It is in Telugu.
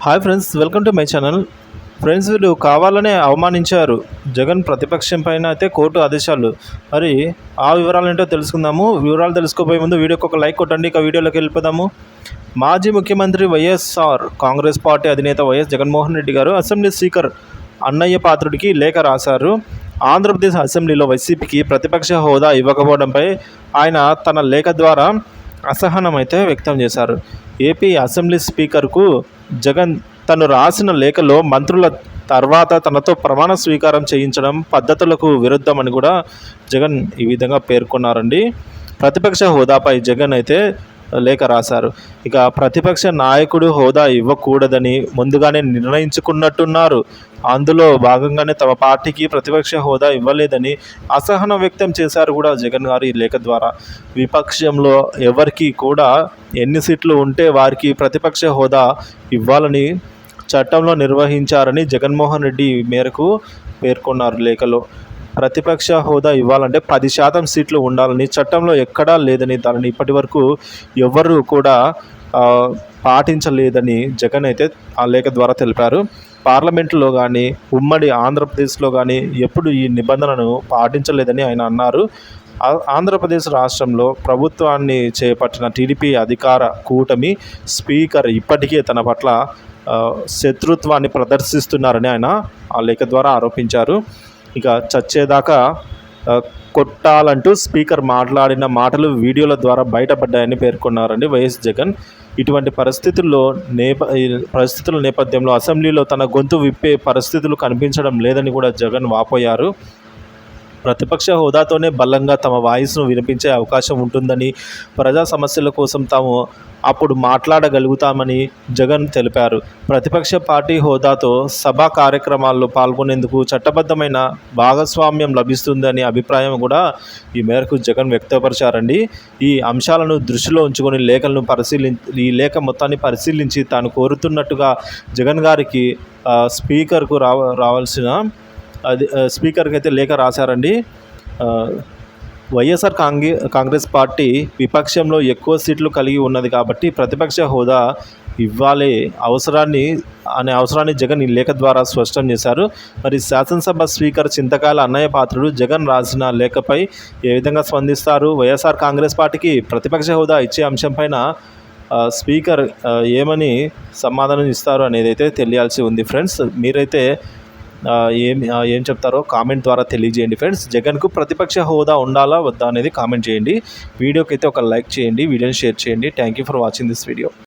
Hi friends, welcome to my channel. Friends, వీళ్ళు కావాలనే అవమానించారు జగన్ ప్రతిపక్షం పైన అయితే కోర్టు ఆదేశాలు. మరి ఆ వివరాలు ఏంటో తెలుసుకుందాము. వివరాలు తెలుసుకోబోయే ముందు వీడియోకి ఒక లైక్ కొట్టండి. ఇక వీడియోలోకి వెళ్ళిపోదాము. మాజీ ముఖ్యమంత్రి వైఎస్ఆర్ కాంగ్రెస్ పార్టీ అధినేత వైఎస్ జగన్మోహన్ రెడ్డి గారు అసెంబ్లీ స్పీకర్ అన్నయ్య పాత్రుడికి లేఖ రాశారు. ఆంధ్రప్రదేశ్ అసెంబ్లీలో వైసీపీకి ప్రతిపక్ష హోదా ఇవ్వకపోవడంపై ఆయన తన లేఖ ద్వారా అసహనం అయితే వ్యక్తం చేశారు. ఏపీ అసెంబ్లీ స్పీకర్కు జగన్ తను రాసిన లేఖలో మంత్రుల తర్వాత తనతో ప్రమాణ స్వీకారం చేయించడం పద్ధతులకు విరుద్ధమని కూడా జగన్ ఈ విధంగా పేర్కొన్నారండి. ప్రతిపక్ష హోదాపై జగన్ అయితే లేఖ రాశారు. ఇక ప్రతిపక్ష నాయకుడు హోదా ఇవ్వకూడదని ముందుగానే నిర్ణయించుకున్నట్టున్నారు. అందులో భాగంగానే తమ పార్టీకి ప్రతిపక్ష హోదా ఇవ్వలేదని అసహనం వ్యక్తం చేశారు కూడా జగన్ గారు ఈ లేఖ ద్వారా. విపక్షంలో ఎవరికి కూడా ఎన్ని సీట్లు ఉంటే వారికి ప్రతిపక్ష హోదా ఇవ్వాలని చట్టంలో నిర్వహించారని జగన్మోహన్ రెడ్డి మేరకు పేర్కొన్నారు లేఖలో. ప్రతిపక్ష హోదా ఇవ్వాలంటే 10% సీట్లు ఉండాలని చట్టంలో ఎక్కడా లేదని, దానిని ఇప్పటి వరకు ఎవరు కూడా పాటించలేదని జగన్ అయితే ఆ లేఖ ద్వారా తెలిపారు. పార్లమెంటులో కానీ ఉమ్మడి ఆంధ్రప్రదేశ్లో కానీ ఎప్పుడు ఈ నిబంధనను పాటించలేదని ఆయన అన్నారు. ఆంధ్రప్రదేశ్ రాష్ట్రంలో ప్రభుత్వాన్ని చేపట్టిన టీడీపీ అధికార కూటమి స్పీకర్ ఇప్పటికే తన పట్ల శత్రుత్వాన్ని ప్రదర్శిస్తున్నారని ఆయన ఆ లేఖ ద్వారా ఆరోపించారు. ఇక చచ్చేదాకా కొట్టాలంటూ స్పీకర్ మాట్లాడిన మాటలు వీడియోల ద్వారా బయటపడ్డాయని పేర్కొన్నారండి వైఎస్ జగన్. ఇటువంటి పరిస్థితుల నేపథ్యంలో అసెంబ్లీలో తన గొంతు విప్పే పరిస్థితులు కనిపించడం లేదని కూడా జగన్ వాపోయారు. ప్రతిపక్ష హోదాతోనే బలంగా తమ వాయిస్ను వినిపించే అవకాశం ఉంటుందని, ప్రజా సమస్యల కోసం తాము అప్పుడు మాట్లాడగలుగుతామని జగన్ తెలిపారు. ప్రతిపక్ష పార్టీ హోదాతో సభా కార్యక్రమాల్లో పాల్గొనేందుకు చట్టబద్ధమైన భాగస్వామ్యం లభిస్తుందని అభిప్రాయం కూడా ఈ మేరకు జగన్ వ్యక్తపరిచారండి. ఈ అంశాలను దృష్టిలో ఉంచుకొని ఈ లేఖ మొత్తాన్ని పరిశీలించి తాను కోరుతున్నట్టుగా జగన్ గారికి స్పీకర్కు రావాల్సిన స్పీకర్కి అయితే లేఖ రాశారండి. వైఎస్ఆర్ కాంగ్రెస్ పార్టీ విపక్షంలో ఎక్కువ సీట్లు కలిగి ఉన్నది కాబట్టి ప్రతిపక్ష హోదా ఇవ్వాలి అవసరాన్ని జగన్ ఈ లేఖ ద్వారా స్పష్టం చేశారు. మరి శాసనసభ స్పీకర్ చింతకాయల అన్నయ్య పాత్రుడు జగన్ రాసిన లేఖపై ఏ విధంగా స్పందిస్తారు? వైఎస్ఆర్ కాంగ్రెస్ పార్టీకి ప్రతిపక్ష హోదా ఇచ్చే అంశంపైన స్పీకర్ ఏమని సమాధానం ఇస్తారు అనేది అయితే తెలియాల్సి ఉంది. ఫ్రెండ్స్, మీరైతే ఏం చెప్తారో కామెంట్ ద్వారా తెలియజేయండి. ఫ్రెండ్స్, జగన్కు ప్రతిపక్ష హోదా ఉండాలా వద్దా అనేది కామెంట్ చేయండి. వీడియోకి అయితే ఒక లైక్ చేయండి, వీడియోని షేర్ చేయండి. Thank you for watching this video.